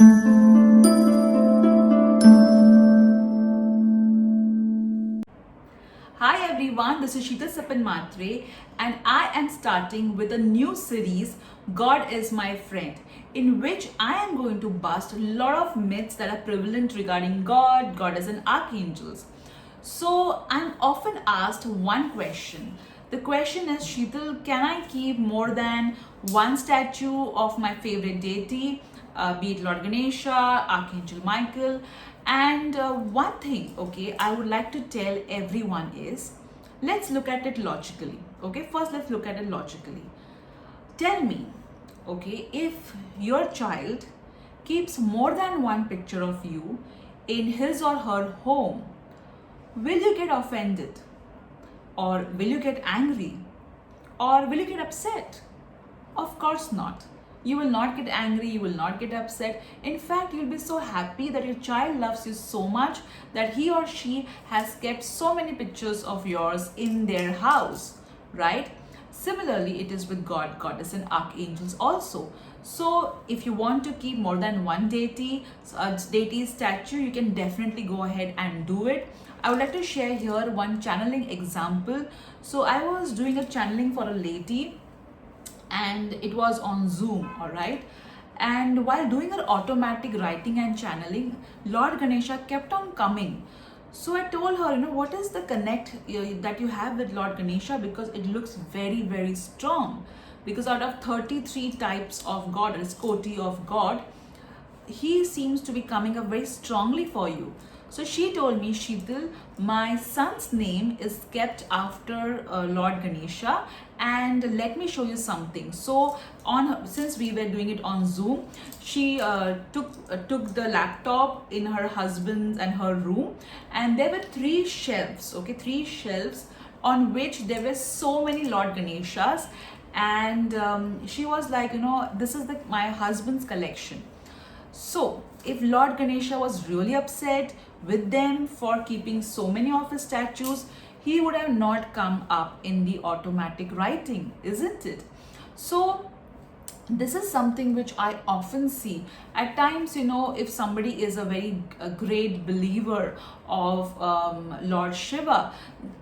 Hi everyone, this is Sheetal Sapan Matre and I am starting with a new series, God is my friend, in which I am going to bust a lot of myths that are prevalent regarding God, goddess and archangels. So I'm often asked one question. The question is, Sheetal, can I keep more than one statue of my favorite deity, be it Lord Ganesha, Archangel Michael? And one thing, okay, I would like to tell everyone is, let's look at it logically. Okay, first let's look at it logically. Tell me, okay, if your child keeps more than one picture of you in his or her home, will you get offended? Or will you get angry? Or will you get upset? Of course not. You will not get angry, you will not get upset. In fact, you'll be so happy that your child loves you so much that he or she has kept so many pictures of yours in their house, right? Similarly, it is with God, goddess, and archangels also. So, if you want to keep more than one deity statue, you can definitely go ahead and do it. I would like to share here one channeling example. So, I was doing a channeling for a lady and it was on Zoom, all right. And while doing her automatic writing and channeling, Lord Ganesha kept on coming. So I told her, what is the connect that you have with Lord Ganesha, because it looks very, very strong. Because out of 33 types of God, or Koti of God, he seems to be coming up very strongly for you. So she told me, Sheetal, my son's name is kept after Lord Ganesha, and let me show you something. So since we were doing it on Zoom, she took the laptop in her husband's and her room, and there were three shelves on which there were so many Lord Ganeshas, and she was like, this is my husband's collection. So, if Lord Ganesha was really upset with them for keeping so many of his statues, he would have not come up in the automatic writing, isn't it? So, this is something which I often see. At times, if somebody is a great believer of Lord Shiva,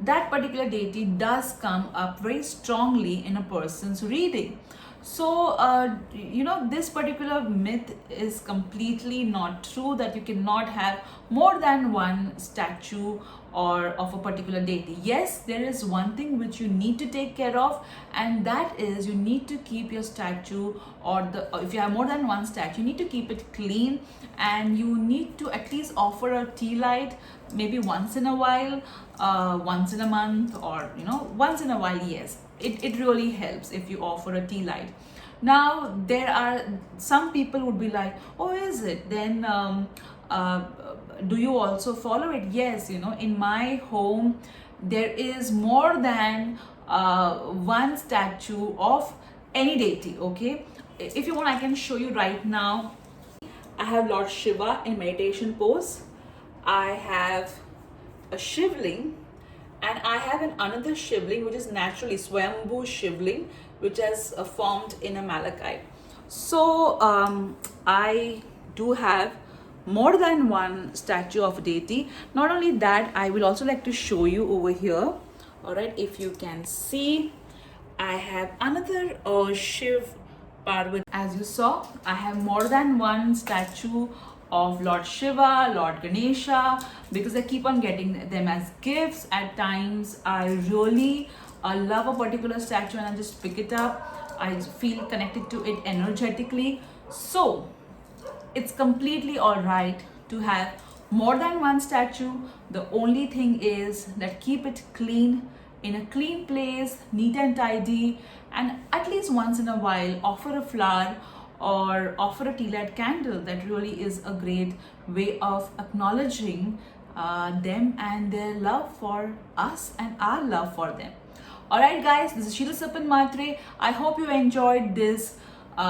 that particular deity does come up very strongly in a person's reading. So, this particular myth is completely not true, that you cannot have more than one statue or of a particular deity. Yes, there is one thing which you need to take care of, and that is you need to keep your statue, or if you have more than one statue, you need to keep it clean, and you need to at least offer a tea light maybe once in a while, once in a month, or once in a while. Yes, it really helps if you offer a tea light. Now there are some people would be like, oh, is it then do you also follow it? Yes, in my home there is more than one statue of any deity. Okay, if you want, I can show you right now. I have Lord Shiva in meditation pose, I have a Shivling, and I have another Shivling which is naturally Swayambhu Shivling, which has formed in a malachite. So I do have more than one statue of deity. Not only that, I will also like to show you over here. All right, if you can see, I have another Shiv Parvati. As you saw, I have more than one statue of Lord Shiva, Lord Ganesha, because I keep on getting them as gifts. At times, I really love a particular statue and I just pick it up. I feel connected to it energetically. So, it's completely all right to have more than one statue. The only thing is that keep it clean, in a clean place, neat and tidy, and at least once in a while offer a flower or offer a tea light candle. That really is a great way of acknowledging them and their love for us and our love for them. Alright guys, this is Sheetal Sapan Matre. I hope you enjoyed this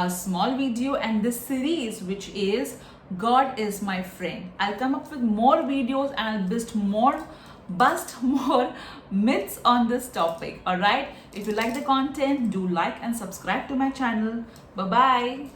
small video and this series, which is God is my friend. I'll come up with more videos and I'll bust more myths on this topic. Alright, if you like the content, do like and subscribe to my channel. Bye bye.